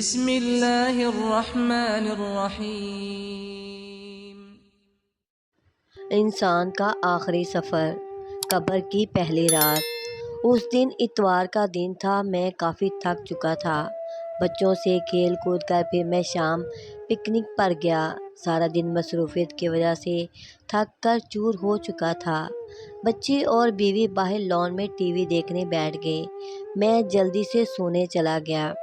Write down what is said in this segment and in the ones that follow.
بسم اللہ الرحمن الرحیم۔ انسان کا آخری سفر، قبر کی پہلی رات۔ اس دن اتوار کا دن تھا۔ میں کافی تھک چکا تھا۔ بچوں سے کھیل کود کر پھر میں شام پکنک پر گیا۔ سارا دن مصروفیت کی وجہ سے تھک کر چور ہو چکا تھا۔ بچے اور بیوی باہر لان میں ٹی وی دیکھنے بیٹھ گئے۔ میں جلدی سے سونے چلا گیا۔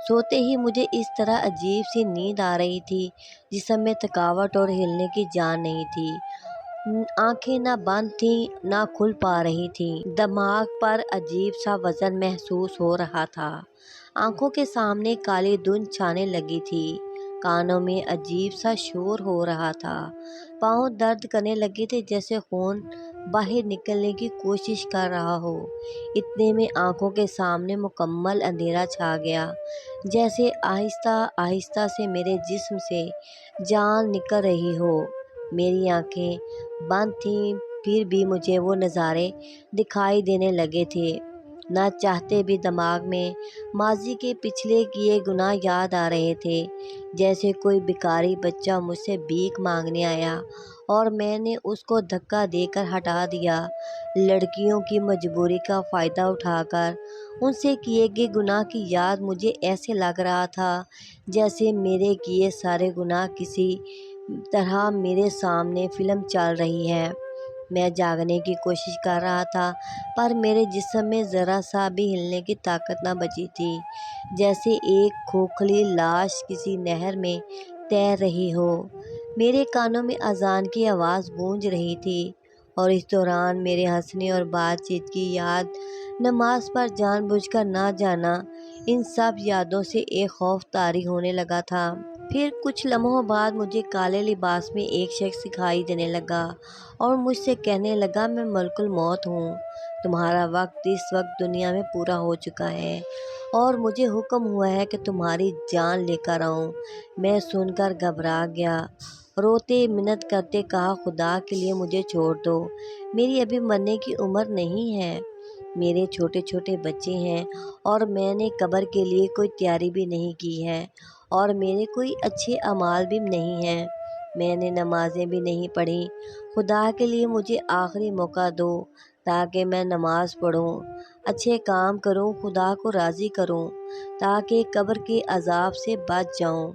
سوتے ہی مجھے اس طرح عجیب سی نیند آ رہی تھی، جسم میں تھکاوٹ اور ہلنے کی جان نہیں تھی۔ آنکھیں نہ بند تھیں نہ کھل پا رہی تھیں۔ دماغ پر عجیب سا وزن محسوس ہو رہا تھا۔ آنکھوں کے سامنے کالی دھند چھانے لگی تھی۔ کانوں میں عجیب سا شور ہو رہا تھا۔ پاؤں درد کرنے لگے تھے، جیسے خون باہر نکلنے کی کوشش کر رہا ہو۔ اتنے میں آنکھوں کے سامنے مکمل اندھیرا چھا گیا، جیسے آہستہ آہستہ سے میرے جسم سے جان نکل رہی ہو۔ میری آنکھیں بند تھیں، پھر بھی مجھے وہ نظارے دکھائی دینے لگے تھے۔ نہ چاہتے بھی دماغ میں ماضی کے پچھلے کیے گناہ یاد آ رہے تھے، جیسے کوئی بھکاری بچہ مجھ سے بھیک مانگنے آیا اور میں نے اس کو دھکا دے کر ہٹا دیا۔ لڑکیوں کی مجبوری کا فائدہ اٹھا کر ان سے کیے گئے گناہ کی یاد مجھے ایسے لگ رہا تھا جیسے میرے کیے سارے گناہ کسی طرح میرے سامنے فلم چل رہی ہے۔ میں جاگنے کی کوشش کر رہا تھا، پر میرے جسم میں ذرا سا بھی ہلنے کی طاقت نہ بچی تھی، جیسے ایک کھوکھلی لاش کسی نہر میں تیر رہی ہو۔ میرے کانوں میں اذان کی آواز گونج رہی تھی، اور اس دوران میرے ہنسنے اور بات چیت کی یاد، نماز پر جان بوجھ کر نہ جانا، ان سب یادوں سے ایک خوف طاری ہونے لگا تھا۔ پھر کچھ لمحوں بعد مجھے کالے لباس میں ایک شخص دکھائی دینے لگا اور مجھ سے کہنے لگا، میں ملک الموت ہوں۔ تمہارا وقت اس وقت دنیا میں پورا ہو چکا ہے اور مجھے حکم ہوا ہے کہ تمہاری جان لے کر آؤں۔ میں سن کر گھبرا گیا۔ روتے منت کرتے کہا، خدا کے لیے مجھے چھوڑ دو، میری ابھی مرنے کی عمر نہیں ہے۔ میرے چھوٹے چھوٹے بچے ہیں اور میں نے قبر کے لیے کوئی تیاری بھی نہیں کی ہے، اور میرے کوئی اچھے اعمال بھی نہیں ہیں۔ میں نے نمازیں بھی نہیں پڑھیں۔ خدا کے لیے مجھے آخری موقع دو تاکہ میں نماز پڑھوں، اچھے کام کروں، خدا کو راضی کروں، تاکہ قبر کے عذاب سے بچ جاؤں۔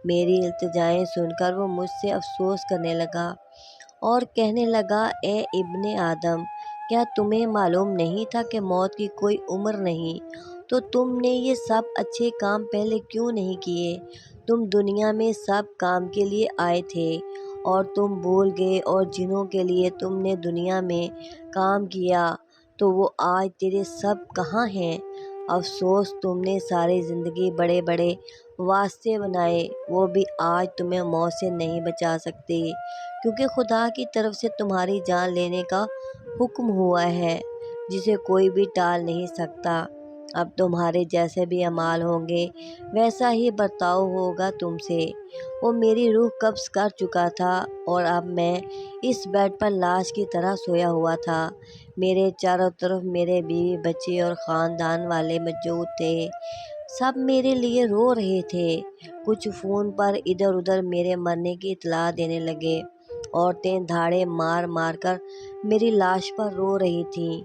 میری التجائیں سن کر وہ مجھ سے افسوس کرنے لگا اور کہنے لگا، اے ابن آدم، کیا تمہیں معلوم نہیں تھا کہ موت کی کوئی عمر نہیں؟ تو تم نے یہ سب اچھے کام پہلے کیوں نہیں کیے؟ تم دنیا میں سب کام کے لیے آئے تھے اور تم بھول گئے، اور جنہوں کے لیے تم نے دنیا میں کام کیا تو وہ آج تیرے سب کہاں ہیں؟ افسوس، تم نے ساری زندگی بڑے بڑے واسطے بنائے، وہ بھی آج تمہیں موت سے نہیں بچا سکتے، کیونکہ خدا کی طرف سے تمہاری جان لینے کا حکم ہوا ہے، جسے کوئی بھی ٹال نہیں سکتا۔ اب تمہارے جیسے بھی اعمال ہوں گے، ویسا ہی برتاؤ ہوگا تم سے۔ وہ میری روح قبض کر چکا تھا اور اب میں اس بیڈ پر لاش کی طرح سویا ہوا تھا۔ میرے چاروں طرف میرے بیوی بچے اور خاندان والے موجود تھے۔ سب میرے لیے رو رہے تھے۔ کچھ فون پر ادھر ادھر میرے مرنے کی اطلاع دینے لگے۔ عورتیں دھاڑے مار مار کر میری لاش پر رو رہی تھیں،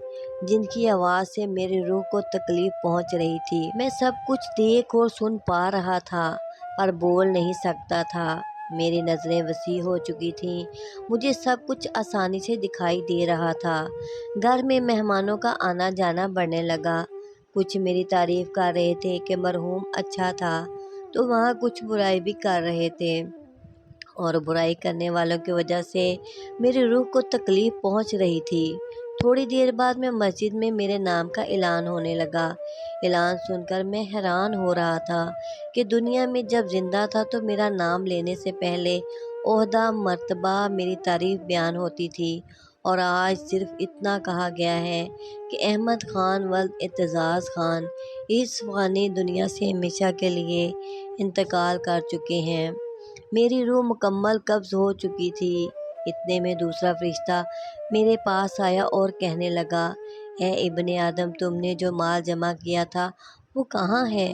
جن کی آواز سے میری روح کو تکلیف پہنچ رہی تھی۔ میں سب کچھ دیکھ اور سن پا رہا تھا، پر بول نہیں سکتا تھا۔ میری نظریں وسیع ہو چکی تھیں، مجھے سب کچھ آسانی سے دکھائی دے رہا تھا۔ گھر میں مہمانوں کا آنا جانا بڑھنے لگا۔ کچھ میری تعریف کر رہے تھے کہ مرحوم اچھا تھا، تو وہاں کچھ برائی بھی کر رہے تھے، اور برائی کرنے والوں کی وجہ سے میری روح کو تکلیف پہنچ رہی تھی۔ تھوڑی دیر بعد میں مسجد میں میرے نام کا اعلان ہونے لگا۔ اعلان سن کر میں حیران ہو رہا تھا کہ دنیا میں جب زندہ تھا تو میرا نام لینے سے پہلے عہدہ مرتبہ میری تعریف بیان ہوتی تھی، اور آج صرف اتنا کہا گیا ہے کہ احمد خان ولد اعتزاز خان اس فانی دنیا سے ہمیشہ کے لیے انتقال کر چکے ہیں۔ میری روح مکمل قبض ہو چکی تھی۔ اتنے میں دوسرا فرشتہ میرے پاس آیا اور کہنے لگا، اے ابن آدم، تم نے جو مال جمع کیا تھا وہ کہاں ہے؟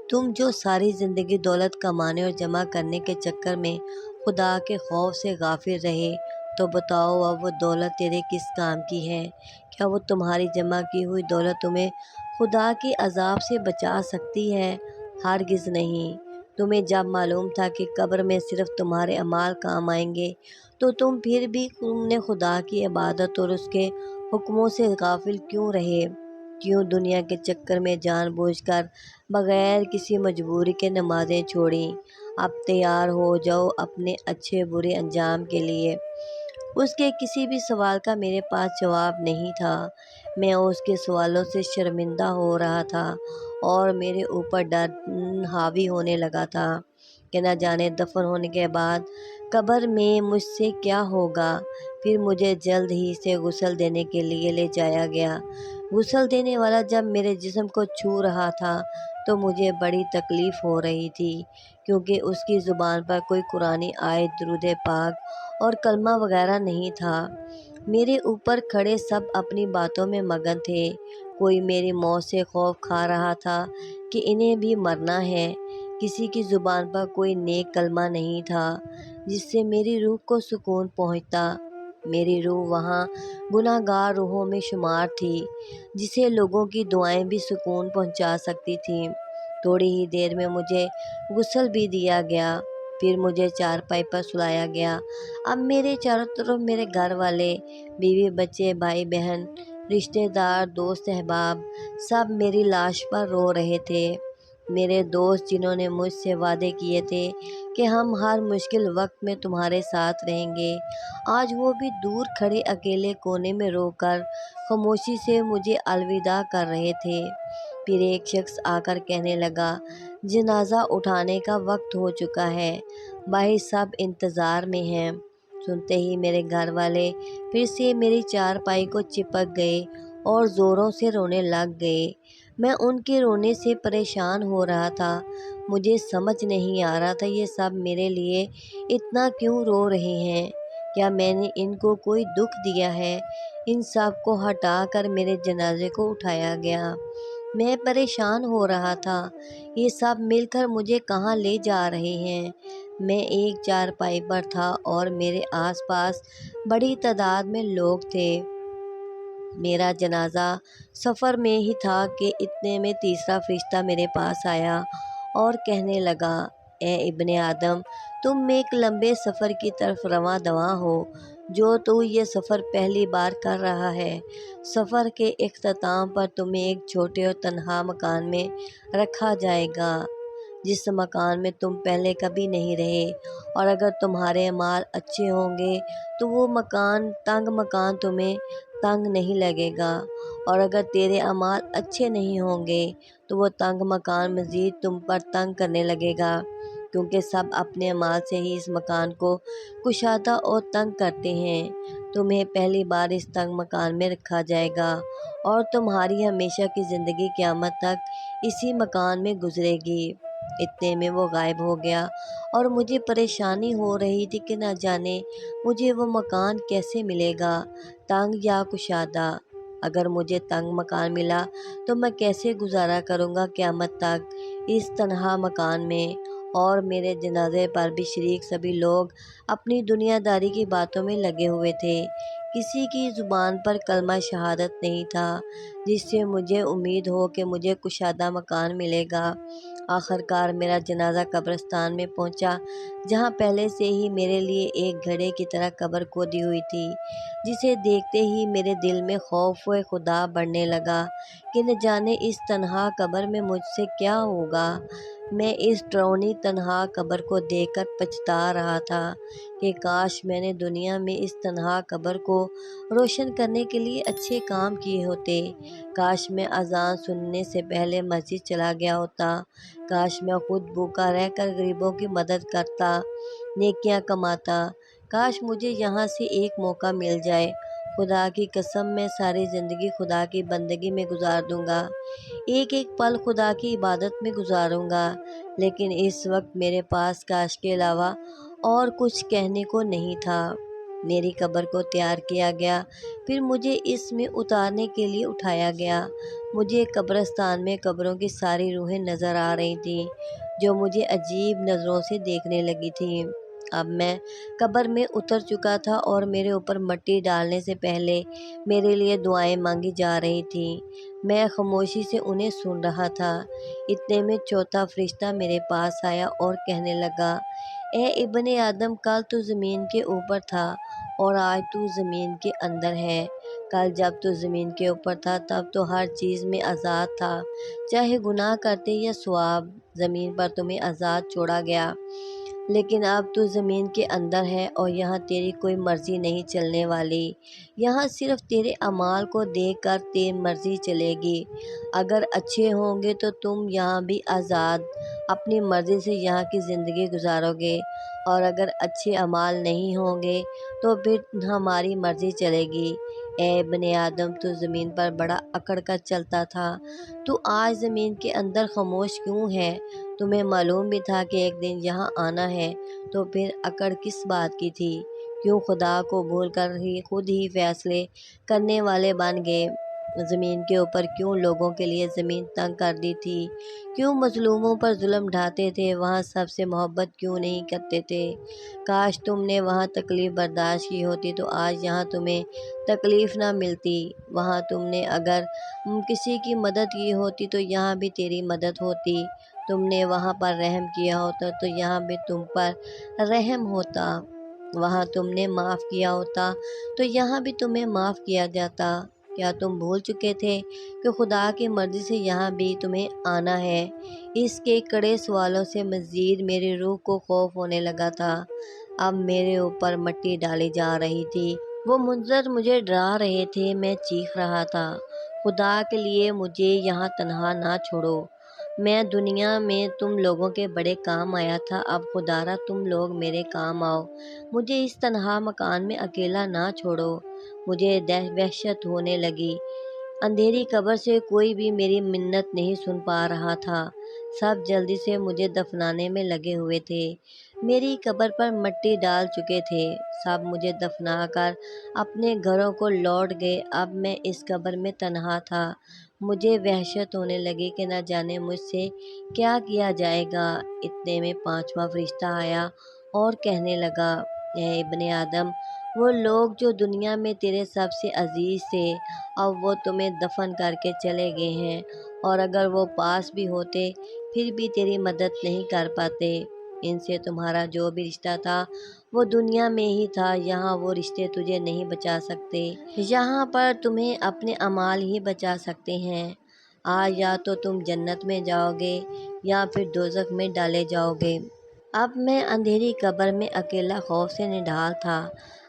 تم جو ساری زندگی دولت کمانے اور جمع کرنے کے چکر میں خدا کے خوف سے غافل رہے، تو بتاؤ اب وہ دولت تیرے کس کام کی ہے؟ کیا وہ تمہاری جمع کی ہوئی دولت تمہیں خدا کے عذاب سے بچا سکتی ہے؟ ہرگز نہیں۔ تمہیں جب معلوم تھا کہ قبر میں صرف تمہارے اعمال کام آئیں گے، تو پھر بھی تم نے خدا کی عبادت اور اس کے حکموں سے غافل کیوں رہے؟ کیوں دنیا کے چکر میں جان بوجھ کر بغیر کسی مجبوری کے نمازیں چھوڑیں؟ اب تیار ہو جاؤ اپنے اچھے برے انجام کے لیے۔ اس کے کسی بھی سوال کا میرے پاس جواب نہیں تھا۔ میں اس کے سوالوں سے شرمندہ ہو رہا تھا اور میرے اوپر ڈر حاوی ہونے لگا تھا کہ نہ جانے دفن ہونے کے بعد قبر میں مجھ سے کیا ہوگا۔ پھر مجھے جلد ہی سے غسل دینے کے لیے لے جایا گیا۔ غسل دینے والا جب میرے جسم کو چھو رہا تھا تو مجھے بڑی تکلیف ہو رہی تھی، کیونکہ اس کی زبان پر کوئی قرآنی آیت، درود پاک اور کلمہ وغیرہ نہیں تھا۔ میرے اوپر کھڑے سب اپنی باتوں میں مگن تھے۔ کوئی میری موت سے خوف کھا رہا تھا کہ انہیں بھی مرنا ہے۔ کسی کی زبان پر کوئی نیک کلمہ نہیں تھا جس سے میری روح کو سکون پہنچتا۔ میری روح وہاں گناہ گار روحوں میں شمار تھی، جسے لوگوں کی دعائیں بھی سکون پہنچا سکتی تھیں۔ تھوڑی ہی دیر میں مجھے غسل بھی دیا گیا، پھر مجھے چارپائی پر سلایا گیا۔ اب میرے چاروں طرف میرے گھر والے، بیوی بچے، بھائی بہن، رشتہ دار، دوست احباب سب میری لاش پر رو رہے تھے۔ میرے دوست جنہوں نے مجھ سے وعدے کیے تھے کہ ہم ہر مشکل وقت میں تمہارے ساتھ رہیں گے، آج وہ بھی دور کھڑے اکیلے کونے میں رو کر خاموشی سے مجھے الوداع کر رہے تھے۔ پھر ایک شخص آ کر کہنے لگا، جنازہ اٹھانے کا وقت ہو چکا ہے، بھائی سب انتظار میں ہیں۔ سنتے ہی میرے گھر والے پھر سے میری چارپائی کو چپک گئے اور زوروں سے رونے لگ گئے۔ میں ان کے رونے سے پریشان ہو رہا تھا۔ مجھے سمجھ نہیں آ رہا تھا یہ سب میرے لیے اتنا کیوں رو رہے ہیں۔ کیا میں نے ان کو کوئی دکھ دیا ہے؟ ان سب کو ہٹا کر میرے جنازے کو اٹھایا گیا۔ میں پریشان ہو رہا تھا، یہ سب مل کر مجھے کہاں لے جا رہے ہیں؟ میں ایک چارپائی پر تھا اور میرے آس پاس بڑی تعداد میں لوگ تھے۔ میرا جنازہ سفر میں ہی تھا کہ اتنے میں تیسرا فرشتہ میرے پاس آیا اور کہنے لگا، اے ابن آدم، تم ایک لمبے سفر کی طرف رواں دواں ہو، جو تو یہ سفر پہلی بار کر رہا ہے۔ سفر کے اختتام پر تمہیں ایک چھوٹے اور تنہا مکان میں رکھا جائے گا، جس مکان میں تم پہلے کبھی نہیں رہے، اور اگر تمہارے اعمال اچھے ہوں گے تو وہ تنگ مکان تمہیں تنگ نہیں لگے گا، اور اگر تیرے اعمال اچھے نہیں ہوں گے تو وہ تنگ مکان مزید تم پر تنگ کرنے لگے گا، کیونکہ سب اپنے اعمال سے ہی اس مکان کو کشادہ اور تنگ کرتے ہیں۔ تمہیں پہلی بار اس تنگ مکان میں رکھا جائے گا اور تمہاری ہمیشہ کی زندگی قیامت تک اسی مکان میں گزرے گی۔ اتنے میں وہ غائب ہو گیا اور مجھے پریشانی ہو رہی تھی کہ نہ جانے مجھے وہ مکان کیسے ملے گا، تنگ یا کشادہ۔ اگر مجھے تنگ مکان ملا تو میں کیسے گزارا کروں گا قیامت تک اس تنہا مکان میں؟ اور میرے جنازے پر بھی شریک سبھی لوگ اپنی دنیا داری کی باتوں میں لگے ہوئے تھے۔ کسی کی زبان پر کلمہ شہادت نہیں تھا جس سے مجھے امید ہو کہ مجھے کشادہ مکان ملے گا۔ آخر کار میرا جنازہ قبرستان میں پہنچا، جہاں پہلے سے ہی میرے لیے ایک گڑھے کی طرح قبر کھودی ہوئی تھی، جسے دیکھتے ہی میرے دل میں خوف خدا بڑھنے لگا کہ نہ جانے اس تنہا قبر میں مجھ سے کیا ہوگا۔ میں اس ڈراؤنی تنہا قبر کو دیکھ کر پچھتا رہا تھا کہ کاش میں نے دنیا میں اس تنہا قبر کو روشن کرنے کے لیے اچھے کام کیے ہوتے۔ کاش میں اذان سننے سے پہلے مسجد چلا گیا ہوتا۔ کاش میں خود بھوکا رہ کر غریبوں کی مدد کرتا، نیکیاں کماتا۔ کاش مجھے یہاں سے ایک موقع مل جائے۔ خدا کی قسم میں ساری زندگی خدا کی بندگی میں گزار دوں گا، ایک ایک پل خدا کی عبادت میں گزاروں گا، لیکن اس وقت میرے پاس کاش کے علاوہ اور کچھ کہنے کو نہیں تھا۔ میری قبر کو تیار کیا گیا، پھر مجھے اس میں اتارنے کے لیے اٹھایا گیا۔ مجھے قبرستان میں قبروں کی ساری روحیں نظر آ رہی تھیں جو مجھے عجیب نظروں سے دیکھنے لگی تھیں۔ اب میں قبر میں اتر چکا تھا اور میرے اوپر مٹی ڈالنے سے پہلے میرے لیے دعائیں مانگی جا رہی تھیں۔ میں خاموشی سے انہیں سن رہا تھا۔ اتنے میں چوتھا فرشتہ میرے پاس آیا اور کہنے لگا، اے ابن آدم، کل تو زمین کے اوپر تھا اور آج تو زمین کے اندر ہے۔ کل جب تو زمین کے اوپر تھا تب تو ہر چیز میں آزاد تھا، چاہے گناہ کرتے یا ثواب، زمین پر تمہیں آزاد چھوڑا گیا۔ لیکن اب تو زمین کے اندر ہے اور یہاں تیری کوئی مرضی نہیں چلنے والی، یہاں صرف تیرے اعمال کو دیکھ کر تیری مرضی چلے گی۔ اگر اچھے ہوں گے تو تم یہاں بھی آزاد اپنی مرضی سے یہاں کی زندگی گزارو گے، اور اگر اچھے اعمال نہیں ہوں گے تو پھر ہماری مرضی چلے گی۔ اے ابن آدم، تو زمین پر بڑا اکڑ کر چلتا تھا، تو آج زمین کے اندر خاموش کیوں ہے؟ تمہیں معلوم بھی تھا کہ ایک دن یہاں آنا ہے، تو پھر اکڑ کس بات کی تھی؟ کیوں خدا کو بھول کر ہی خود ہی فیصلے کرنے والے بن گئے؟ زمین کے اوپر کیوں لوگوں کے لیے زمین تنگ کر دی تھی؟ کیوں مظلوموں پر ظلم ڈھاتے تھے؟ وہاں سب سے محبت کیوں نہیں کرتے تھے؟ کاش تم نے وہاں تکلیف برداشت کی ہوتی تو آج یہاں تمہیں تکلیف نہ ملتی۔ وہاں تم نے اگر کسی کی مدد کی ہوتی تو یہاں بھی تیری مدد ہوتی۔ تم نے وہاں پر رحم کیا ہوتا تو یہاں بھی تم پر رحم ہوتا۔ وہاں تم نے معاف کیا ہوتا تو یہاں بھی تمہیں معاف کیا جاتا۔ کیا تم بھول چکے تھے کہ خدا کی مرضی سے یہاں بھی تمہیں آنا ہے؟ اس کے کڑے سوالوں سے مزید میری روح کو خوف ہونے لگا تھا۔ اب میرے اوپر مٹی ڈالی جا رہی تھی، وہ منظر مجھے ڈرا رہے تھے۔ میں چیخ رہا تھا، خدا کے لیے مجھے یہاں تنہا نہ چھوڑو۔ میں دنیا میں تم لوگوں کے بڑے کام آیا تھا، اب خدا را تم لوگ میرے کام آؤ۔ مجھے اس تنہا مکان میں اکیلا نہ چھوڑو۔ مجھے وحشت ہونے لگی۔ اندھیری قبر سے کوئی بھی میری منت نہیں سن پا رہا تھا۔ سب جلدی سے مجھے دفنانے میں لگے ہوئے تھے۔ میری قبر پر مٹی ڈال چکے تھے۔ سب مجھے دفنا کر اپنے گھروں کو لوٹ گئے۔ اب میں اس قبر میں تنہا تھا۔ مجھے وحشت ہونے لگی کہ نہ جانے مجھ سے کیا کیا جائے گا۔ اتنے میں پانچواں فرشتہ آیا اور کہنے لگا، اے ابن آدم، وہ لوگ جو دنیا میں تیرے سب سے عزیز تھے، اب وہ تمہیں دفن کر کے چلے گئے ہیں، اور اگر وہ پاس بھی ہوتے پھر بھی تیری مدد نہیں کر پاتے۔ ان سے تمہارا جو بھی رشتہ تھا وہ دنیا میں ہی تھا، یہاں وہ رشتے تجھے نہیں بچا سکتے۔ یہاں پر تمہیں اپنے اعمال ہی بچا سکتے ہیں۔ آج یا تو تم جنت میں جاؤ گے یا پھر دوزخ میں ڈالے جاؤ گے۔ اب میں اندھیری قبر میں اکیلا خوف سے نڈھال تھا،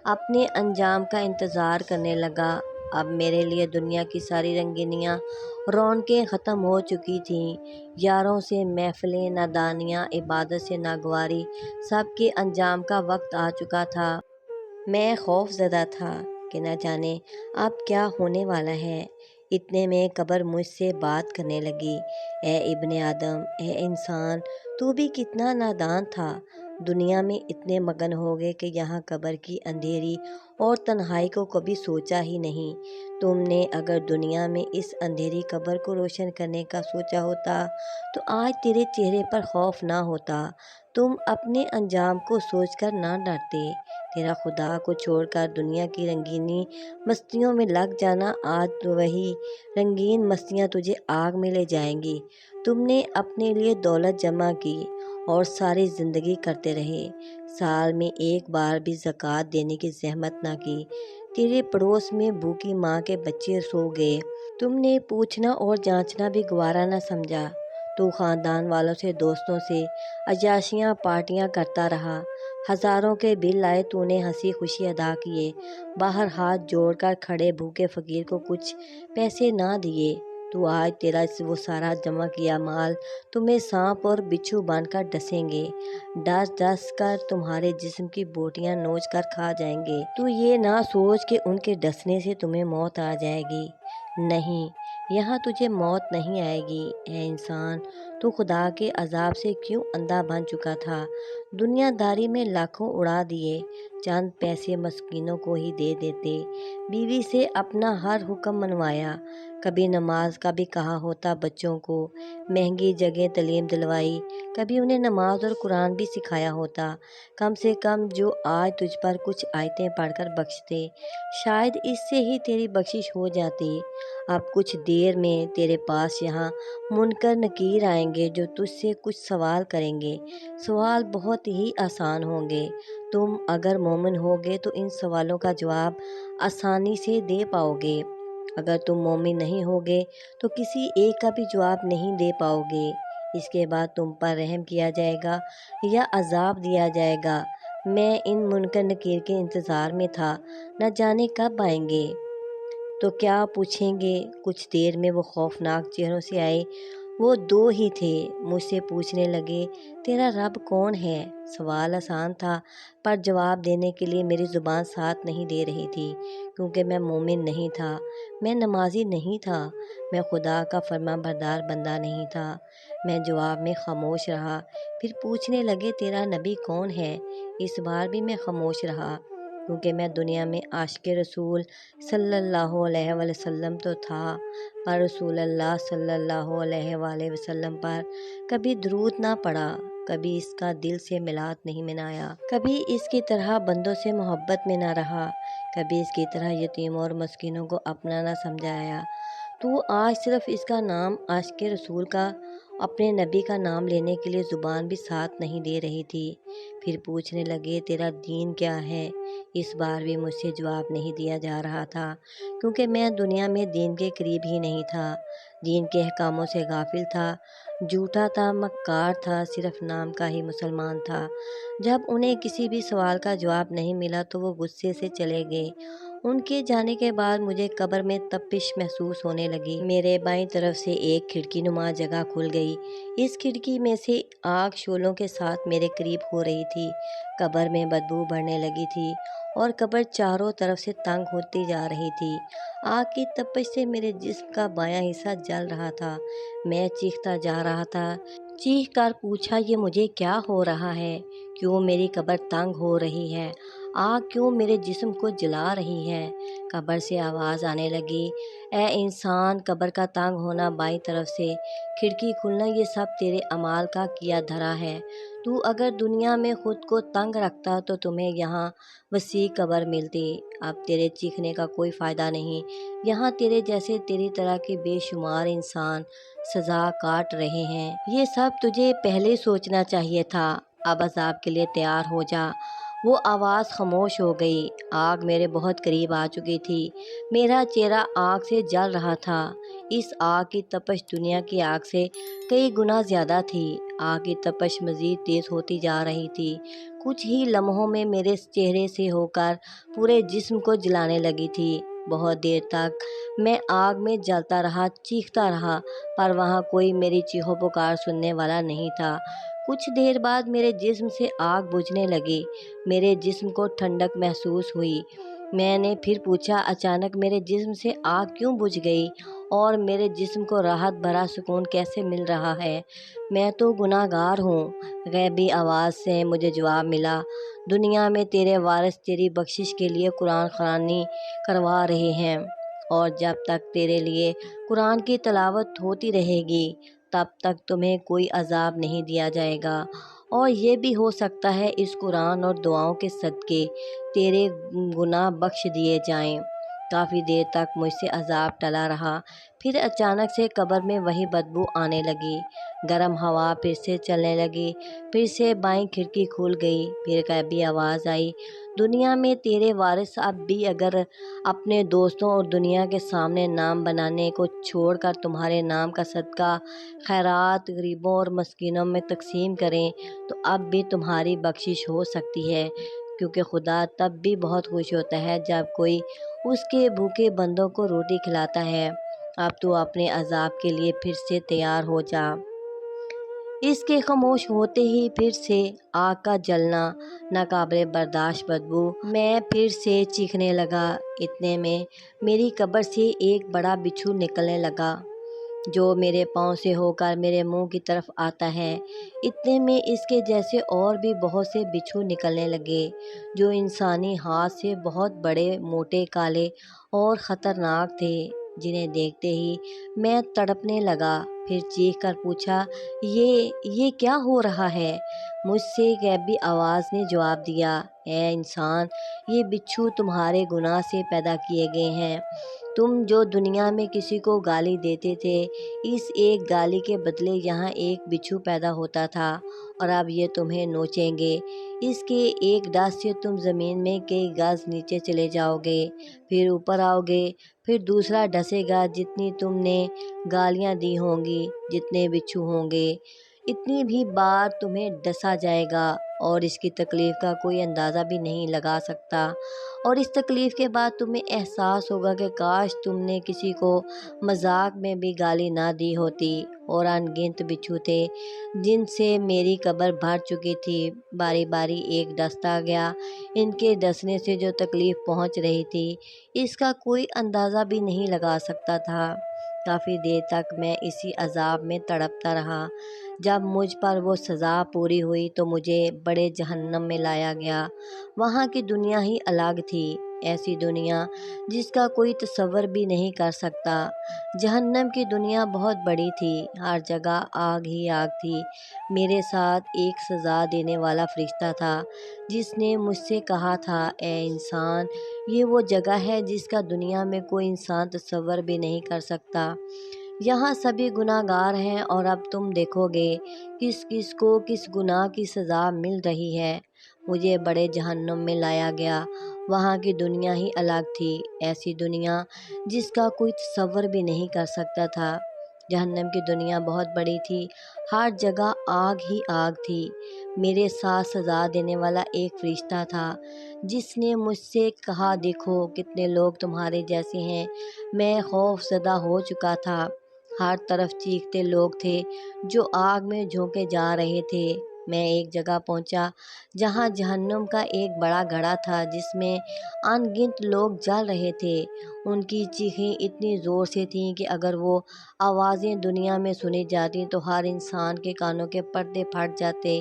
اپنے انجام کا انتظار کرنے لگا۔ اب میرے لیے دنیا کی ساری رنگینیاں، رونقیں ختم ہو چکی تھیں۔ یاروں سے محفلیں، نادانیاں، عبادت سے ناگواری، سب کے انجام کا وقت آ چکا تھا۔ میں خوف زدہ تھا کہ نہ جانے اب کیا ہونے والا ہے۔ اتنے میں قبر مجھ سے بات کرنے لگی، اے ابن آدم، اے انسان، تو بھی کتنا نادان تھا۔ دنیا میں اتنے مگن ہو گئے کہ یہاں قبر کی اندھیری اور تنہائی کو کبھی سوچا ہی نہیں۔ تم نے اگر دنیا میں اس اندھیری قبر کو روشن کرنے کا سوچا ہوتا تو آج تیرے چہرے پر خوف نہ ہوتا، تم اپنے انجام کو سوچ کر نہ ڈرتے۔ تیرا خدا کو چھوڑ کر دنیا کی رنگینی مستیوں میں لگ جانا، آج تو وہی رنگین مستیاں تجھے آگ میں لے جائیں گی۔ تم نے اپنے لیے دولت جمع کی اور ساری زندگی کرتے رہے، سال میں ایک بار بھی زکوٰۃ دینے کی زحمت نہ کی۔ تیرے پڑوس میں بھوکی ماں کے بچے سو گئے، تم نے پوچھنا اور جانچنا بھی گوارا نہ سمجھا۔ تو خاندان والوں سے، دوستوں سے عیاشیاں پارٹیاں کرتا رہا، ہزاروں کے بل آئے، تو نے ہنسی خوشی ادا کیے، باہر ہاتھ جوڑ کر کھڑے بھوکے فقیر کو کچھ پیسے نہ دیے۔ تو آج تیرا وہ سارا جمع کیا مال تمہیں سانپ اور بچھو بن کر ڈسیں گے، ڈس ڈس کر تمہارے جسم کی بوٹیاں نوچ کر کھا جائیں گے۔ تو یہ نہ سوچ کہ ان کے ڈسنے سے تمہیں موت آ جائے گی۔ نہیں، یہاں تجھے موت نہیں آئے گی۔ اے انسان، تو خدا کے عذاب سے کیوں اندھا بن چکا تھا؟ دنیا داری میں لاکھوں اڑا دیے، چند پیسے مسکینوں کو ہی دے دیتے، بیوی سے اپنا ہر حکم منوایا، کبھی نماز کا بھی کہا ہوتا بچوں کو، مہنگی جگہ تعلیم دلوائی، کبھی انہیں نماز اور قرآن بھی سکھایا ہوتا، کم سے کم جو آج تجھ پر کچھ آیتیں پڑھ کر بخشتے، شاید اس سے ہی تیری بخشش ہو جاتی۔ اب کچھ دیر میں تیرے پاس یہاں منکر نکیر آئیں گے جو تجھ سے کچھ سوال کریں گے، سوال بہت ہی آسان ہوں گے، تم اگر مومن ہوگے تو ان سوالوں کا جواب آسانی سے دے پاؤ گے، اگر تم مومن نہیں ہوگے تو کسی ایک کا بھی جواب نہیں دے پاؤ گے، اس کے بعد تم پر رحم کیا جائے گا یا عذاب دیا جائے گا۔ میں ان منکر نکیر کے انتظار میں تھا، نہ جانے کب آئیں گے۔ تو کیا پوچھیں گے؟ کچھ دیر میں وہ خوفناک چہروں سے آئے، وہ دو ہی تھے، مجھ سے پوچھنے لگے تیرا رب کون ہے؟ سوال آسان تھا پر جواب دینے کے لیے میری زبان ساتھ نہیں دے رہی تھی، کیونکہ میں مومن نہیں تھا، میں نمازی نہیں تھا، میں خدا کا فرما بردار بندہ نہیں تھا۔ میں جواب میں خاموش رہا، پھر پوچھنے لگے تیرا نبی کون ہے؟ اس بار بھی میں خاموش رہا، کیونکہ میں دنیا میں عاشق رسول صلی اللہ علیہ وسلم تو تھا، پر رسول اللہ صلی اللہ علیہ وآلہ وسلم پر کبھی درود نہ پڑھا، کبھی اس کا دل سے میلاد نہیں منایا، کبھی اس کی طرح بندوں سے محبت میں نہ رہا، کبھی اس کی طرح یتیموں اور مسکینوں کو اپنا نہ سمجھایا۔ تو آج صرف اس کا نام عاشق رسول کا، اپنے نبی کا نام لینے کے لیے زبان بھی ساتھ نہیں دے رہی تھی۔ پھر پوچھنے لگے تیرا دین کیا ہے؟ اس بار بھی مجھ سے جواب نہیں دیا جا رہا تھا، کیونکہ میں دنیا میں دین کے قریب ہی نہیں تھا، دین کے احکاموں سے غافل تھا، جھوٹا تھا، مکار تھا، صرف نام کا ہی مسلمان تھا۔ جب انہیں کسی بھی سوال کا جواب نہیں ملا تو وہ غصے سے چلے گئے۔ ان کے جانے کے بعد مجھے قبر میں تپش محسوس ہونے لگی۔ میرے بائیں طرف سے ایک کھڑکی نما جگہ کھل گئی، اس کھڑکی میں سے آگ شعلوں کے ساتھ میرے قریب ہو رہی تھی، قبر میں بدبو بڑھنے لگی تھی اور قبر چاروں طرف سے تنگ ہوتی جا رہی تھی۔ آگ کی تپش سے میرے جسم کا بایاں حصہ جل رہا تھا، میں چیختا جا رہا تھا، چیخ کر پوچھا یہ مجھے کیا ہو رہا ہے؟ کیوں میری قبر تنگ ہو رہی ہے؟ آگ کیوں میرے جسم کو جلا رہی ہے؟ قبر سے آواز آنے لگی، اے انسان، قبر کا تنگ ہونا، بائیں طرف سے کھڑکی کھلنا، یہ سب تیرے اعمال کا کیا دھرا ہے۔ تو اگر دنیا میں خود کو تنگ رکھتا تو تمہیں یہاں وسیع قبر ملتی۔ اب تیرے چیخنے کا کوئی فائدہ نہیں، یہاں تیرے جیسے تیری طرح کے بے شمار انسان سزا کاٹ رہے ہیں۔ یہ سب تجھے پہلے سوچنا چاہیے تھا، اب عذاب کے لیے تیار ہو جا۔ وہ آواز خاموش ہو گئی، آگ میرے بہت قریب آ چکی تھی، میرا چہرہ آگ سے جل رہا تھا، اس آگ کی تپش دنیا کی آگ سے کئی گنا زیادہ تھی۔ آگ کی تپش مزید تیز ہوتی جا رہی تھی، کچھ ہی لمحوں میں میرے چہرے سے ہو کر پورے جسم کو جلانے لگی تھی۔ بہت دیر تک میں آگ میں جلتا رہا، چیختا رہا، پر وہاں کوئی میری چیخو پکار سننے والا نہیں تھا۔ کچھ دیر بعد میرے جسم سے آگ بجھنے لگی، میرے جسم کو ٹھنڈک محسوس ہوئی۔ میں نے پھر پوچھا اچانک میرے جسم سے آگ کیوں بجھ گئی اور میرے جسم کو راحت بھرا سکون کیسے مل رہا ہے؟ میں تو گناہ گار ہوں۔ غیبی آواز سے مجھے جواب ملا، دنیا میں تیرے وارث تیری بخشش کے لیے قرآن خوانی کروا رہے ہیں، اور جب تک تیرے لیے قرآن کی تلاوت ہوتی رہے گی تب تک تمہیں کوئی عذاب نہیں دیا جائے گا، اور یہ بھی ہو سکتا ہے اس قرآن اور دعاؤں کے صدقے تیرے گناہ بخش دیے جائیں۔ کافی دیر تک مجھ سے عذاب ٹلا رہا، پھر اچانک سے قبر میں وہی بدبو آنے لگی، گرم ہوا پھر سے چلنے لگی، پھر سے بائیں کھڑکی کھل گئی، پھر غیبی آواز آئی، دنیا میں تیرے وارث اب بھی اگر اپنے دوستوں اور دنیا کے سامنے نام بنانے کو چھوڑ کر تمہارے نام کا صدقہ خیرات غریبوں اور مسکینوں میں تقسیم کریں تو اب بھی تمہاری بخشش ہو سکتی ہے، کیونکہ خدا تب بھی بہت خوش ہوتا ہے جب کوئی اس کے بھوکے بندوں کو روٹی کھلاتا ہے۔ اب تو اپنے عذاب کے لیے پھر سے تیار ہو جا۔ اس کے خاموش ہوتے ہی پھر سے آگ کا جلنا، ناقابل برداشت بدبو، میں پھر سے چیخنے لگا، اتنے میں میری قبر سے ایک بڑا بچھو نکلنے لگا، جو میرے پاؤں سے ہو کر میرے منہ کی طرف آتا ہے۔ اتنے میں اس کے جیسے اور بھی بہت سے بچھو نکلنے لگے جو انسانی ہاتھ سے بہت بڑے، موٹے، کالے اور خطرناک تھے، جنہیں دیکھتے ہی میں تڑپنے لگا۔ پھر چیخ کر پوچھا، یہ کیا ہو رہا ہے؟ مجھ سے غیبی آواز نے جواب دیا، اے انسان، یہ بچھو تمہارے گناہ سے پیدا کیے گئے ہیں۔ تم جو دنیا میں کسی کو گالی دیتے تھے، اس ایک گالی کے بدلے یہاں ایک بچھو پیدا ہوتا تھا، اور اب یہ تمہیں نوچیں گے۔ اس کے ایک ڈس سے تم زمین میں کئی گز نیچے چلے جاؤ گے، پھر اوپر آؤ گے، پھر دوسرا ڈسے گا۔ جتنی تم نے گالیاں دی ہوں گی، جتنے بچھو ہوں گے، اتنی بھی بار تمہیں ڈسا جائے گا، اور اس کی تکلیف کا کوئی اندازہ بھی نہیں لگا سکتا۔ اور اس تکلیف کے بعد تمہیں احساس ہوگا کہ کاش تم نے کسی کو مذاق میں بھی گالی نہ دی ہوتی۔ اور ان گنت بچھو تھے جن سے میری قبر بھر چکی تھی، باری باری ایک ڈستا گیا۔ ان کے ڈسنے سے جو تکلیف پہنچ رہی تھی، اس کا کوئی اندازہ بھی نہیں لگا سکتا تھا۔ کافی دیر تک میں اسی عذاب میں تڑپتا رہا۔ جب مجھ پر وہ سزا پوری ہوئی تو مجھے بڑے جہنم میں لایا گیا۔ وہاں کی دنیا ہی الگ تھی، ایسی دنیا جس کا کوئی تصور بھی نہیں کر سکتا۔ جہنم کی دنیا بہت بڑی تھی، ہر جگہ آگ ہی آگ تھی۔ میرے ساتھ ایک سزا دینے والا فرشتہ تھا جس نے مجھ سے کہا تھا، اے انسان، یہ وہ جگہ ہے جس کا دنیا میں کوئی انسان تصور بھی نہیں کر سکتا۔ یہاں سبھی گناہ گار ہیں، اور اب تم دیکھو گے کس کس کو کس گناہ کی سزا مل رہی ہے۔ مجھے بڑے جہنم میں لایا گیا۔ وہاں کی دنیا ہی الگ تھی، ایسی دنیا جس کا کوئی تصور بھی نہیں کر سکتا تھا۔ جہنم کی دنیا بہت بڑی تھی، ہر جگہ آگ ہی آگ تھی۔ میرے ساتھ سزا دینے والا ایک فرشتہ تھا جس نے مجھ سے کہا، دیکھو کتنے لوگ تمہارے جیسے ہیں۔ میں خوف زدہ ہو چکا تھا۔ ہر طرف چیختے لوگ تھے جو آگ میں جھونکے جا رہے تھے۔ میں ایک جگہ پہنچا جہاں جہنم کا ایک بڑا گڑھا تھا جس میں ان گنت لوگ جل رہے تھے۔ ان کی چیخیں اتنی زور سے تھیں کہ اگر وہ آوازیں دنیا میں سنی جاتی تو ہر انسان کے کانوں کے پردے پھٹ جاتے،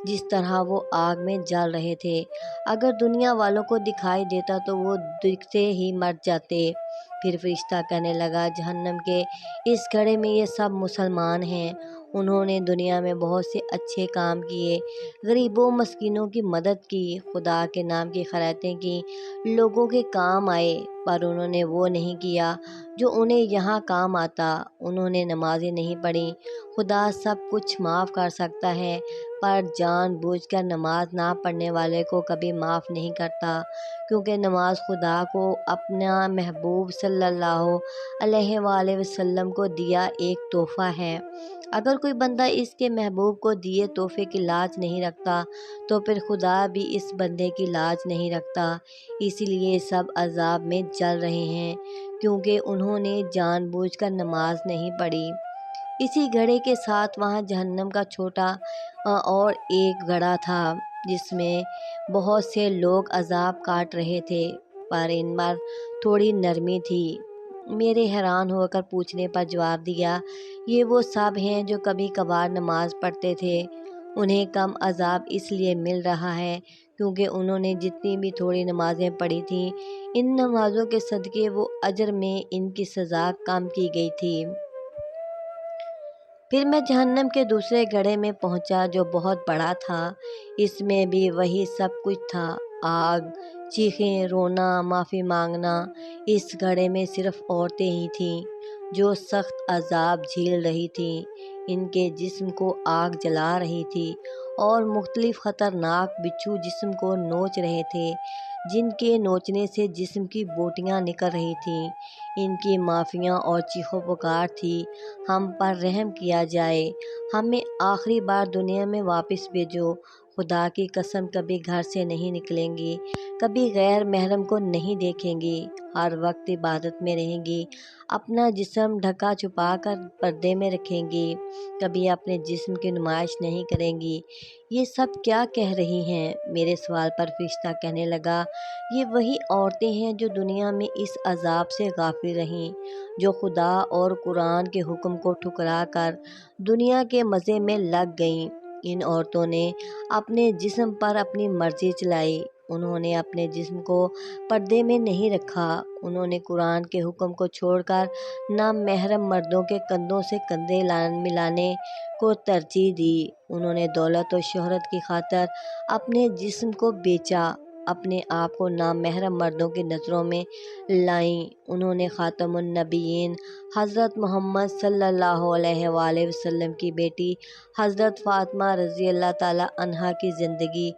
جس طرح وہ آگ میں جل رہے تھے۔ اگر دنیا والوں کو دکھائی دیتا تو وہ دیکھتے ہی مر جاتے۔ پھر فرشتہ کہنے لگا، جہنم کے اس گڑھے میں یہ سب مسلمان ہیں۔ انہوں نے دنیا میں بہت سے اچھے کام کیے، غریبوں مسکینوں کی مدد کی، خدا کے نام کی خیراتیں کی، لوگوں کے کام آئے، پر انہوں نے وہ نہیں کیا جو انہیں یہاں کام آتا۔ انہوں نے نمازیں نہیں پڑھیں۔ خدا سب کچھ معاف کر سکتا ہے، پر جان بوجھ کر نماز نہ پڑھنے والے کو کبھی معاف نہیں کرتا، کیونکہ نماز خدا کو اپنا محبوب صلی اللہ علیہ وآلہ وسلم کو دیا ایک تحفہ ہے۔ اگر کوئی بندہ اس کے محبوب کو دیے تحفے کی لاج نہیں رکھتا تو پھر خدا بھی اس بندے کی لاج نہیں رکھتا۔ اسی لیے سب عذاب میں جل رہے ہیں، کیونکہ انہوں نے جان بوجھ کر نماز نہیں پڑھی۔ اسی گڑھے کے ساتھ وہاں جہنم کا چھوٹا اور ایک گڑھا تھا جس میں بہت سے لوگ عذاب کاٹ رہے تھے، پر ان پر تھوڑی نرمی تھی۔ میرے حیران ہو کر پوچھنے پر جواب دیا، یہ وہ سب ہیں جو کبھی کبھار نماز پڑھتے تھے۔ انہیں کم عذاب اس لیے مل رہا ہے کیونکہ انہوں نے جتنی بھی تھوڑی نمازیں پڑھی تھیں، ان نمازوں کے صدقے وہ اجر میں ان کی سزا کم کی گئی تھی۔ پھر میں جہنم کے دوسرے گڑھے میں پہنچا جو بہت بڑا تھا۔ اس میں بھی وہی سب کچھ تھا، آگ، چیخیں، رونا، معافی مانگنا۔ اس گڑھے میں صرف عورتیں ہی تھیں جو سخت عذاب جھیل رہی تھیں۔ ان کے جسم کو آگ جلا رہی تھی، اور مختلف خطرناک بچھو جسم کو نوچ رہے تھے، جن کے نوچنے سے جسم کی بوٹیاں نکل رہی تھیں۔ ان کی معافیاں اور چیخو پکار تھی، ہم پر رحم کیا جائے، ہمیں آخری بار دنیا میں واپس بھیجو۔ خدا کی قسم کبھی گھر سے نہیں نکلیں گی، کبھی غیر محرم کو نہیں دیکھیں گی، ہر وقت عبادت میں رہیں گی، اپنا جسم ڈھکا چھپا کر پردے میں رکھیں گی، کبھی اپنے جسم کی نمائش نہیں کریں گی۔ یہ سب کیا کہہ رہی ہیں؟ میرے سوال پر فرشتہ کہنے لگا، یہ وہی عورتیں ہیں جو دنیا میں اس عذاب سے غافل کافر رہیں، جو خدا اور قرآن کے حکم کو ٹھکرا کر دنیا کے مزے میں لگ گئیں۔ ان عورتوں نے اپنے جسم پر اپنی مرضی چلائی، انہوں نے اپنے جسم کو پردے میں نہیں رکھا، انہوں نے قرآن کے حکم کو چھوڑ کر نامحرم مردوں کے کندھوں سے کندھے ملانے کو ترجیح دی، انہوں نے دولت و شہرت کی خاطر اپنے جسم کو بیچا، اپنے آپ کو نامحرم مردوں کی نظروں میں لائیں، انہوں نے خاتم النبیین حضرت محمد صلی اللہ علیہ وآلہ وسلم کی بیٹی حضرت فاطمہ رضی اللہ تعالیٰ عنہا کی زندگی،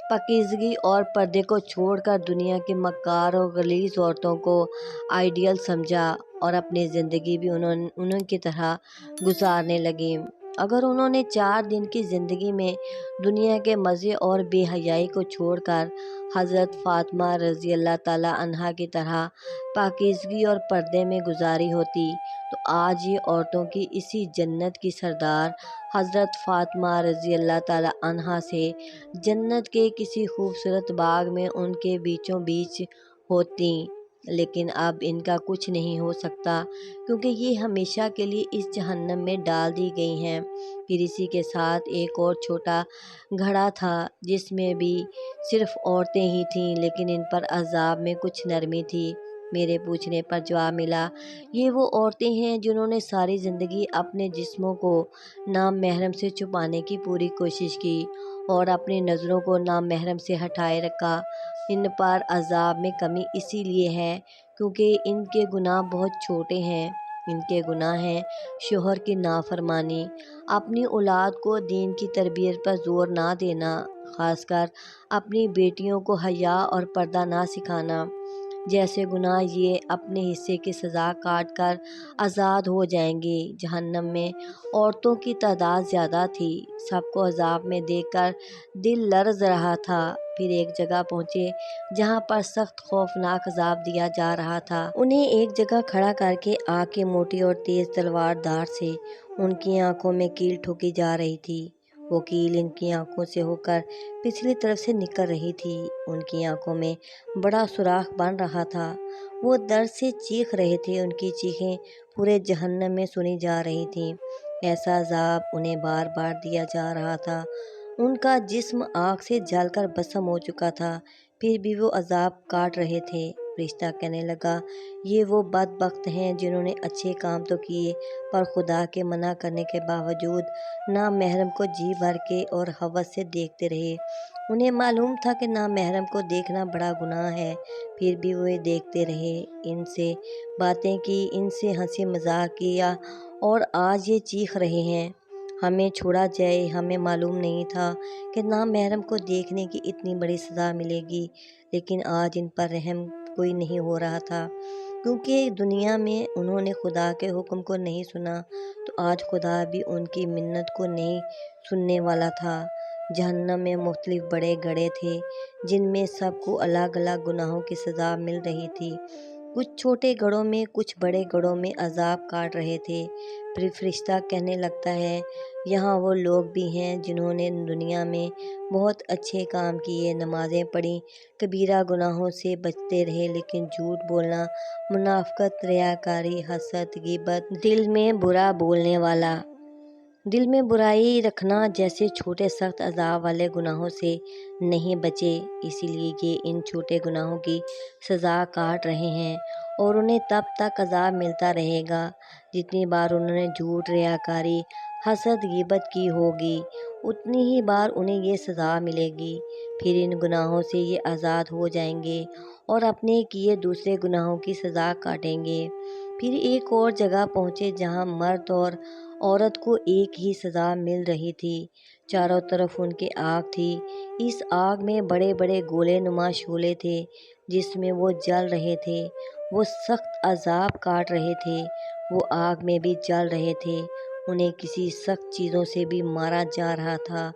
پاکیزگی اور پردے کو چھوڑ کر دنیا کی مکار اور غلیظ عورتوں کو آئیڈیل سمجھا اور اپنی زندگی بھی انہوں کی طرح گزارنے لگی۔ اگر انہوں نے 4 دن کی زندگی میں دنیا کے مزے اور بے حیائی کو چھوڑ کر حضرت فاطمہ رضی اللہ تعالیٰ عنہا کی طرح پاکیزگی اور پردے میں گزاری ہوتی تو آج یہ عورتوں کی اسی جنت کی سردار حضرت فاطمہ رضی اللہ تعالیٰ عنہا سے جنت کے کسی خوبصورت باغ میں ان کے بیچوں بیچ ہوتی، لیکن اب ان کا کچھ نہیں ہو سکتا کیونکہ یہ ہمیشہ کے لیے اس جہنم میں ڈال دی گئی ہیں۔ پھر اسی کے ساتھ ایک اور چھوٹا گھڑا تھا جس میں بھی صرف عورتیں ہی تھیں، لیکن ان پر عذاب میں کچھ نرمی تھی۔ میرے پوچھنے پر جواب ملا، یہ وہ عورتیں ہیں جنہوں نے ساری زندگی اپنے جسموں کو نامحرم سے چھپانے کی پوری کوشش کی اور اپنی نظروں کو نامحرم سے ہٹائے رکھا۔ ان پر عذاب میں کمی اسی لیے ہے کیونکہ ان کے گناہ بہت چھوٹے ہیں۔ ان کے گناہ ہیں شوہر کی نافرمانی، اپنی اولاد کو دین کی تربیت پر زور نہ دینا، خاص کر اپنی بیٹیوں کو حیا اور پردہ نہ سکھانا جیسے گناہ۔ یہ اپنے حصے کی سزا کاٹ کر آزاد ہو جائیں گے۔ جہنم میں عورتوں کی تعداد زیادہ تھی، سب کو عذاب میں دیکھ کر دل لرز رہا تھا۔ پھر ایک جگہ پہنچے جہاں پر سخت خوفناک عذاب دیا جا رہا تھا۔ انہیں ایک جگہ کھڑا کر کے آگ کی موٹی اور تیز تلوار دھار سے ان کی آنکھوں میں کیل ٹھوکی جا رہی تھی۔ وہ کیل ان کی آنکھوں سے ہو کر پچھلی طرف سے نکل رہی تھی، ان کی آنکھوں میں بڑا سوراخ بن رہا تھا، وہ درد سے چیخ رہے تھے، ان کی چیخیں پورے جہنم میں سنی جا رہی تھیں۔ ایسا عذاب انہیں بار بار دیا جا رہا تھا، ان کا جسم آگ سے جل کر بھسم ہو چکا تھا، پھر بھی وہ عذاب کاٹ رہے تھے۔ فرشتہ کہنے لگا، یہ وہ بدبخت ہیں جنہوں نے اچھے کام تو کیے پر خدا کے منع کرنے کے باوجود نامحرم کو جی بھر کے اور ہوس سے دیکھتے رہے۔ انہیں معلوم تھا کہ نامحرم کو دیکھنا بڑا گناہ ہے، پھر بھی وہ دیکھتے رہے، ان سے باتیں کی، ان سے ہنسی مذاق کیا اور آج یہ چیخ رہے ہیں، ہمیں چھوڑا جائے، ہمیں معلوم نہیں تھا کہ نامحرم کو دیکھنے کی اتنی بڑی سزا ملے گی، لیکن آج ان پر رحم کوئی نہیں ہو رہا تھا کیونکہ دنیا میں انہوں نے خدا کے حکم کو نہیں سنا، تو آج خدا بھی ان کی منت کو نہیں سننے والا تھا۔ جہنم میں مختلف بڑے گڑھے تھے جن میں سب کو الگ الگ گناہوں کی سزا مل رہی تھی، کچھ چھوٹے گڑھوں میں، کچھ بڑے گڑھوں میں عذاب کاٹ رہے تھے۔ پھر فرشتہ کہنے لگتا ہے، یہاں وہ لوگ بھی ہیں جنہوں نے دنیا میں بہت اچھے کام کیے، نمازیں پڑھیں، کبیرہ گناہوں سے بچتے رہے، لیکن جھوٹ بولنا، منافقت، ریاکاری، حسد، غیبت، دل میں برا بولنے والا، دل میں برائی رکھنا جیسے چھوٹے سخت عذاب والے گناہوں سے نہیں بچے، اسی لیے یہ ان چھوٹے گناہوں کی سزا کاٹ رہے ہیں اور انہیں تب تک عذاب ملتا رہے گا جتنی بار انہوں نے جھوٹ، ریاکاری، حسد، غیبت کی ہوگی، اتنی ہی بار انہیں یہ سزا ملے گی۔ پھر ان گناہوں سے یہ آزاد ہو جائیں گے اور اپنے کیے دوسرے گناہوں کی سزا کاٹیں گے۔ پھر ایک اور جگہ پہنچے جہاں مرد اور عورت کو ایک ہی سزا مل رہی تھی، چاروں طرف ان کے آگ تھی، اس آگ میں بڑے بڑے گولے نما شعلے تھے جس میں وہ جل رہے تھے، وہ سخت عذاب کاٹ رہے تھے، وہ آگ میں بھی جل رہے تھے، انہیں کسی سخت چیزوں سے بھی مارا جا رہا تھا،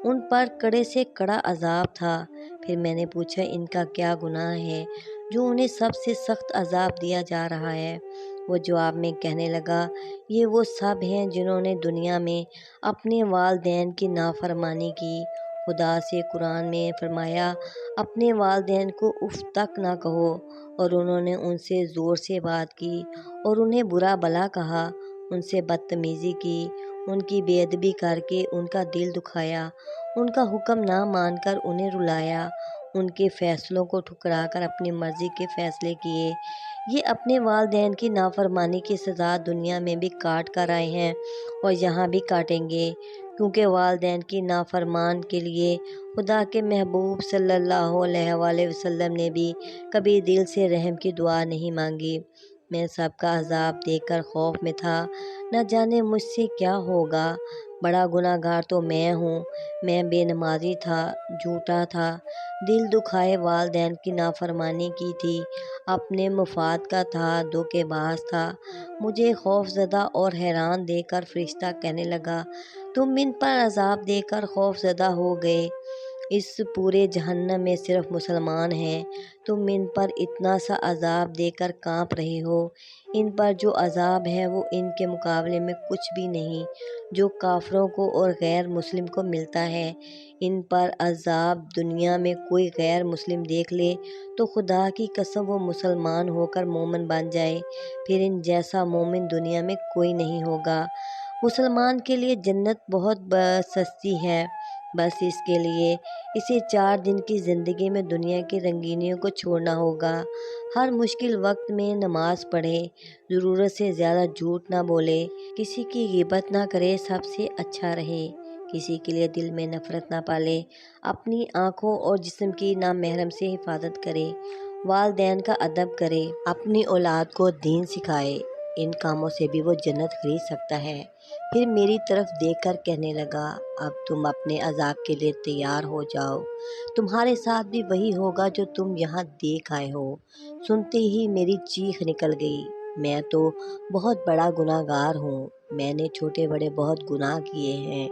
ان پر کڑے سے کڑا عذاب تھا۔ پھر میں نے پوچھا، ان کا کیا گناہ ہے جو انہیں سب سے سخت عذاب دیا جا رہا ہے؟ وہ جواب میں کہنے لگا، یہ وہ سب ہیں جنہوں نے دنیا میں اپنے والدین کی نافرمانی کی خدا سے قرآن میں فرمایا اپنے والدین کو اف تک نہ کہو، اور انہوں نے ان سے زور سے بات کی اور انہیں برا بھلا کہا، ان سے بدتمیزی کی، ان کی بے ادبی کر کے ان کا دل دکھایا، ان کا حکم نہ مان کر انہیں رلایا، ان کے فیصلوں کو ٹھکرا کر اپنی مرضی کے فیصلے کیے۔ یہ اپنے والدین کی نافرمانی کی سزا دنیا میں بھی کاٹ کر آئے ہیں اور یہاں بھی کاٹیں گے، کیونکہ والدین کی نافرمان کے لیے خدا کے محبوب صلی اللہ علیہ وآلہ وسلم نے بھی کبھی دل سے رحم کی دعا نہیں مانگی۔ میں سب کا عذاب دیکھ کر خوف میں تھا، نہ جانے مجھ سے کیا ہوگا۔ بڑا گناہ گار تو میں ہوں، میں بے نمازی تھا، جھوٹا تھا، دل دکھائے والدین کی نافرمانی کی تھی، اپنے مفاد کا تھا، دھوکے باز تھا۔ مجھے خوف زدہ اور حیران دیکھ کر فرشتہ کہنے لگا، تم ان پر عذاب دے کر خوف زدہ ہو گئے، اس پورے جہنم میں صرف مسلمان ہیں، تم ان پر اتنا سا عذاب دے کر کانپ رہے ہو، ان پر جو عذاب ہے وہ ان کے مقابلے میں کچھ بھی نہیں جو کافروں کو اور غیر مسلم کو ملتا ہے۔ ان پر عذاب دنیا میں کوئی غیر مسلم دیکھ لے تو خدا کی قسم وہ مسلمان ہو کر مومن بن جائے، پھر ان جیسا مومن دنیا میں کوئی نہیں ہوگا۔ مسلمان کے لیے جنت بہت سستی ہے، بس اس کے لیے اسے 4 دن کی زندگی میں دنیا کی رنگینیوں کو چھوڑنا ہوگا۔ ہر مشکل وقت میں نماز پڑھے، ضرورت سے زیادہ جھوٹ نہ بولے، کسی کی غیبت نہ کرے، سب سے اچھا رہے، کسی کے لیے دل میں نفرت نہ پالے، اپنی آنکھوں اور جسم کی نامحرم سے حفاظت کرے، والدین کا ادب کرے، اپنی اولاد کو دین سکھائے، ان کاموں سے بھی وہ جنت خرید سکتا ہے۔ پھر میری طرف دیکھ کر کہنے لگا، اب تم اپنے عذاب کے لیے تیار ہو جاؤ، تمہارے ساتھ بھی وہی ہوگا جو تم یہاں دیکھ آئے ہو۔ سنتے ہی میری چیخ نکل گئی، میں تو بہت بڑا گناہ گار ہوں، میں نے چھوٹے بڑے بہت گناہ کیے ہیں،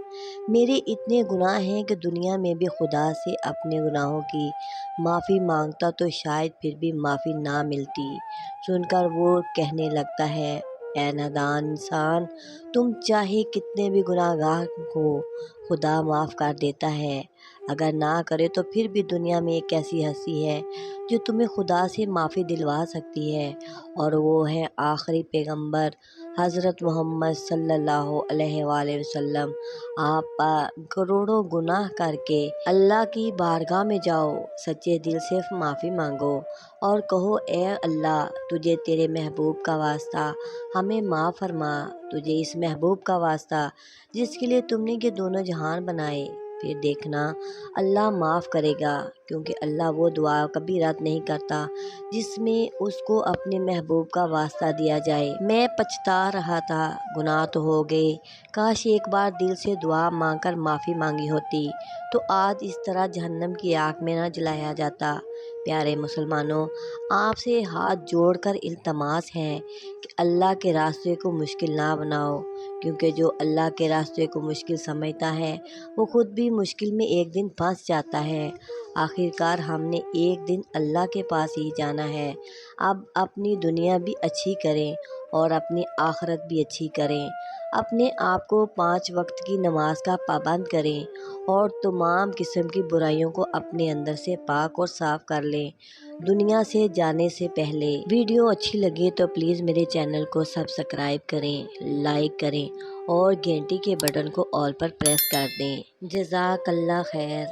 میرے اتنے گناہ ہیں کہ دنیا میں بھی خدا سے اپنے گناہوں کی معافی مانگتا تو شاید پھر بھی معافی نہ ملتی۔ سن کر وہ کہنے لگتا ہے، اے نادان انسان، تم چاہے کتنے بھی گناہ گار ہو، خدا معاف کر دیتا ہے، اگر نہ کرے تو پھر بھی دنیا میں ایک ایسی ہستی ہے جو تمہیں خدا سے معافی دلوا سکتی ہے، اور وہ ہے آخری پیغمبر حضرت محمد صلی اللہ علیہ وآلہ وسلم۔ آپ کروڑوں گناہ کر کے اللہ کی بارگاہ میں جاؤ، سچے دل سے معافی مانگو اور کہو، اے اللہ، تجھے تیرے محبوب کا واسطہ ہمیں معاف فرما، تجھے اس محبوب کا واسطہ جس کے لیے تم نے یہ دونوں جہان بنائے، پھر دیکھنا اللہ معاف کرے گا، کیونکہ اللہ وہ دعا کبھی رد نہیں کرتا جس میں اس کو اپنے محبوب کا واسطہ دیا جائے۔ میں پچھتا رہا تھا، گناہ تو ہو گئے، کاش ایک بار دل سے دعا مانگ کر معافی مانگی ہوتی تو آج اس طرح جہنم کی آگ میں نہ جلایا جاتا۔ پیارے مسلمانوں، آپ سے ہاتھ جوڑ کر التماس ہے کہ اللہ کے راستے کو مشکل نہ بناؤ، کیونکہ جو اللہ کے راستے کو مشکل سمجھتا ہے وہ خود بھی مشکل میں ایک دن پھنس جاتا ہے۔ آخرکار ہم نے ایک دن اللہ کے پاس ہی جانا ہے۔ اب اپنی دنیا بھی اچھی کریں اور اپنی آخرت بھی اچھی کریں، اپنے آپ کو 5 وقت کی نماز کا پابند کریں اور تمام قسم کی برائیوں کو اپنے اندر سے پاک اور صاف کر لیں۔ دنیا سے جانے سے پہلے ویڈیو اچھی لگی تو پلیز میرے چینل کو سبسکرائب کریں، لائک کریں اور گھنٹی کے بٹن کو آل پر پریس کر دیں۔ جزاک اللہ خیر۔